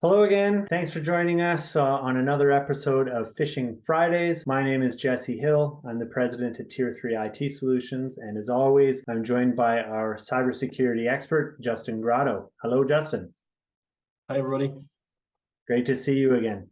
Hello again. Thanks for joining us on another episode of Phishing Fridays. My name is Jesse Hill. I'm the president at Tier 3 IT Solutions. And as always, I'm joined by our cybersecurity expert, Justin Grotto. Hello, Justin. Hi, everybody. Great to see you again.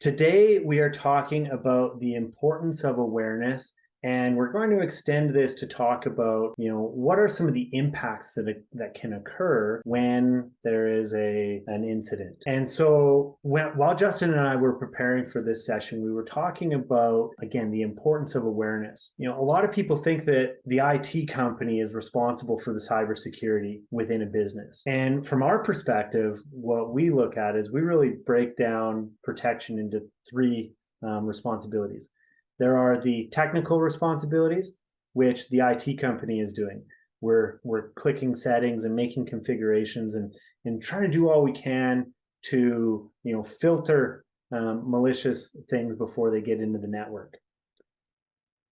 Today, we are talking about the importance of awareness. And we're going to extend this to talk about, what are some of the impacts that can occur when there is an incident. And so while Justin and I were preparing for this session, we were talking about, again, the importance of awareness. A lot of people think that the IT company is responsible for the cybersecurity within a business. And from our perspective, what we look at is we really break down protection into three responsibilities. There are the technical responsibilities, which the IT company is doing. We're clicking settings and making configurations and trying to do all we can to filter malicious things before they get into the network.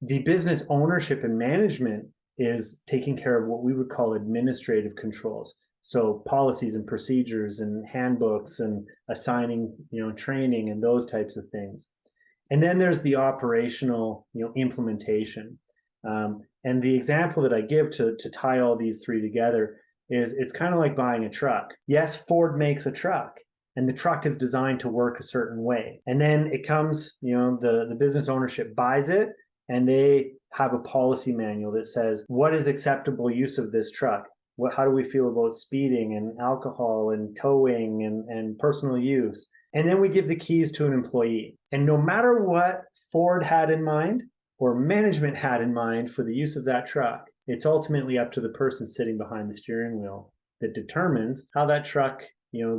The business ownership and management is taking care of what we would call administrative controls. So policies and procedures and handbooks and assigning training and those types of things. And then there's the operational, implementation. And the example that I give to tie all these three together is it's kind of like buying a truck. Yes, Ford makes a truck, and the truck is designed to work a certain way. And then it comes, the business ownership buys it, and they have a policy manual that says, what is acceptable use of this truck? How do we feel about speeding and alcohol and towing and personal use? And then we give the keys to an employee. And no matter what Ford had in mind or management had in mind for the use of that truck, it's ultimately up to the person sitting behind the steering wheel that determines how that truck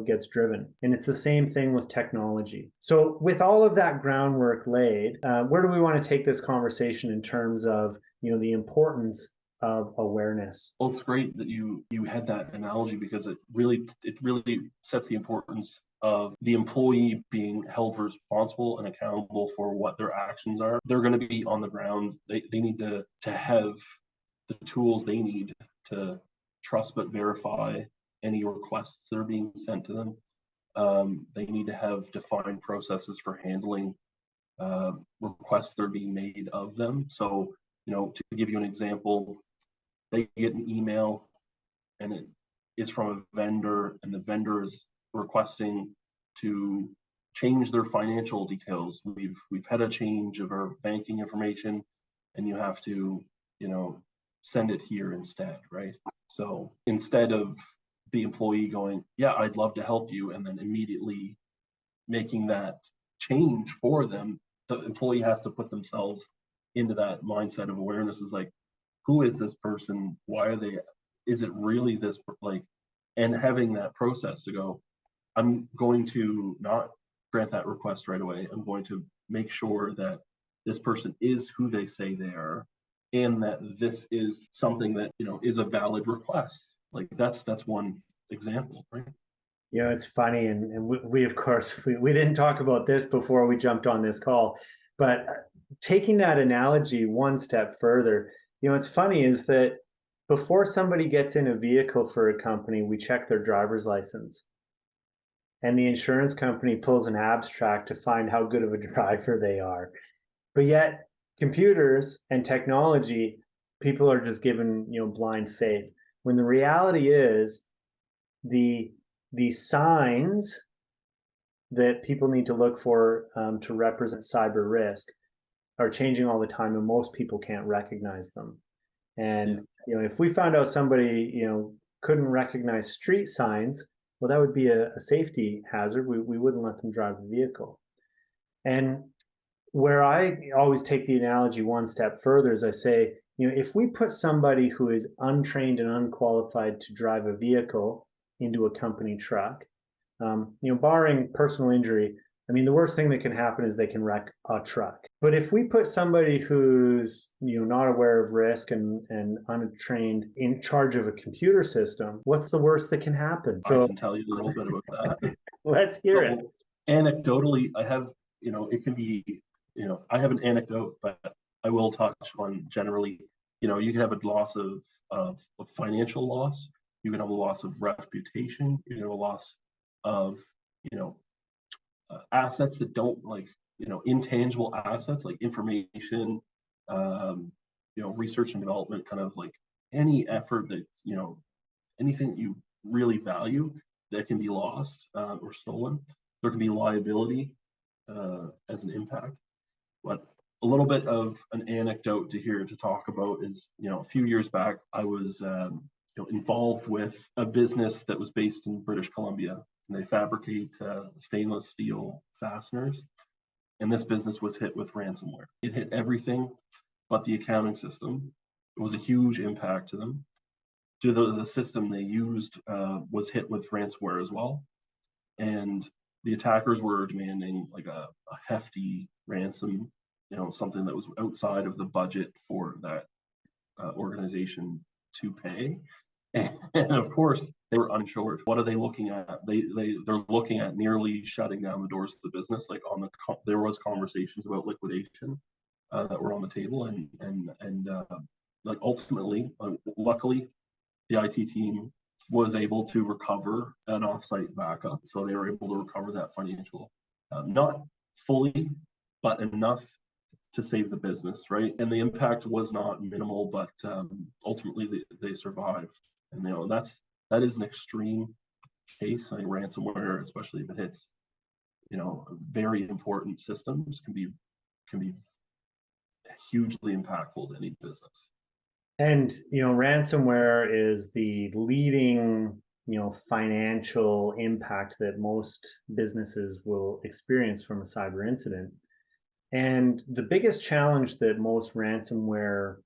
gets driven. And it's the same thing with technology. So with all of that groundwork laid, where do we want to take this conversation in terms of the importance of awareness? Well, it's great that you had that analogy because it really sets the importance of the employee being held responsible and accountable for what their actions are. They're going to be on the ground. They need to have the tools they need to trust but verify any requests that are being sent to them. They need to have defined processes for handling requests that are being made of them. So, to give you an example, they get an email and it is from a vendor, and the vendor is requesting to change their financial details. We've had a change of our banking information, and you have to send it here instead, right? So instead of the employee going, yeah, I'd love to help you, and then immediately making that change for them, the employee has to put themselves into that mindset of awareness. Is like, who is this person? Why are they? Is it really this? And having that process to go, I'm going to not grant that request right away. I'm going to make sure that this person is who they say they are, and that this is something that is a valid request. Like that's one example, right? It's funny, and we of course we didn't talk about this before we jumped on this call, but taking that analogy one step further, what's funny is that before somebody gets in a vehicle for a company, we check their driver's license. And the insurance company pulls an abstract to find how good of a driver they are. But yet, computers and technology, people are just given, blind faith. When the reality is the signs that people need to look for to represent cyber risk are changing all the time, and most people can't recognize them. And if we found out somebody couldn't recognize street signs, well, that would be a safety hazard. We wouldn't let them drive the vehicle. And where I always take the analogy one step further is I say, if we put somebody who is untrained and unqualified to drive a vehicle into a company truck, barring personal injury, the worst thing that can happen is they can wreck a truck. But if we put somebody who's not aware of risk and untrained in charge of a computer system, what's the worst that can happen? So I can tell you a little bit about that. Let's hear it. Anecdotally, I have, it can be, I have an anecdote, but I will touch on generally, you can have a loss of financial loss. You can have a loss of reputation. You can have a loss of you know, assets that don't intangible assets like information, research and development, kind of like any effort that's, anything that you really value that can be lost or stolen. There can be liability as an impact. But a little bit of an anecdote to talk about is, a few years back, I was involved with a business that was based in British Columbia, and they fabricate stainless steel fasteners. And this business was hit with ransomware. It hit everything but the accounting system. It was a huge impact to them. The system they used was hit with ransomware as well. And the attackers were demanding like a hefty ransom, something that was outside of the budget for that organization to pay. And of course, they were uninsured. What are they looking at? They're looking at nearly shutting down the doors to the business. Like there was conversations about liquidation that were on the table, and like ultimately, luckily, the IT team was able to recover an offsite backup. So they were able to recover that financial, not fully, but enough to save the business, right? And the impact was not minimal, but ultimately they survived. And that is an extreme case. I think ransomware, especially if it hits, very important systems, can be hugely impactful to any business. And ransomware is the leading financial impact that most businesses will experience from a cyber incident. And the biggest challenge that most ransomware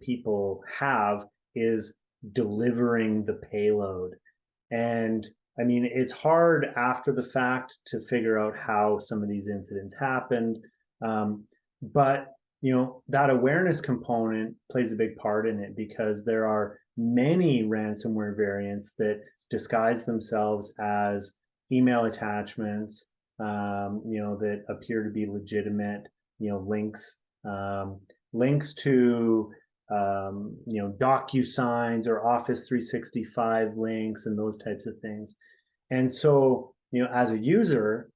people have is delivering the payload. And I mean, it's hard after the fact to figure out how some of these incidents happened, but that awareness component plays a big part in it, because there are many ransomware variants that disguise themselves as email attachments, that appear to be legitimate, links, links to, DocuSigns or Office 365 links and those types of things. And so, as a user,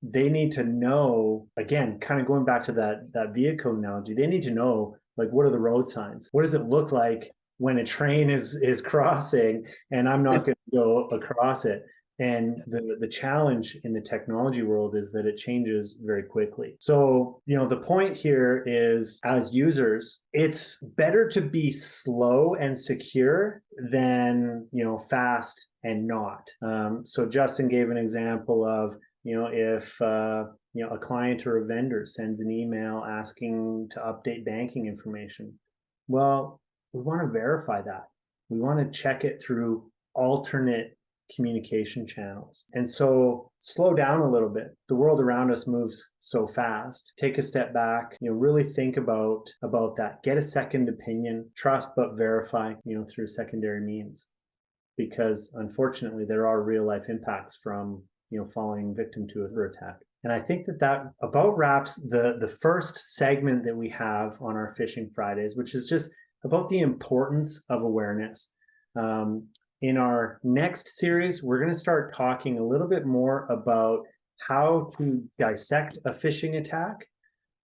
they need to know, again, kind of going back to that vehicle analogy, they need to know, like, what are the road signs? What does it look like when a train is crossing and I'm not going to go across it? And the challenge in the technology world is that it changes very quickly. So, the point here is, as users, it's better to be slow and secure than, fast and not. So Justin gave an example of, if a client or a vendor sends an email asking to update banking information, well, we want to verify that. We want to check it through alternate communication channels. And so slow down a little bit. The world around us moves so fast. Take a step back, really think about that. Get a second opinion, trust but verify, through secondary means. Because unfortunately, there are real life impacts from falling victim to a cyber attack. And I think that about wraps the first segment that we have on our Phishing Fridays, which is just about the importance of awareness. In our next series, we're going to start talking a little bit more about how to dissect a phishing attack,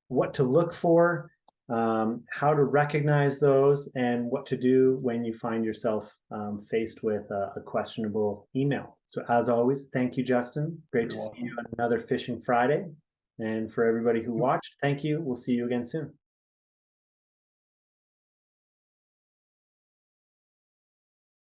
what to look for, how to recognize those, and what to do when you find yourself faced with a questionable email. So as always, thank you, Justin. Great to see you on another Phishing Friday. And for everybody who watched, thank you. We'll see you again soon.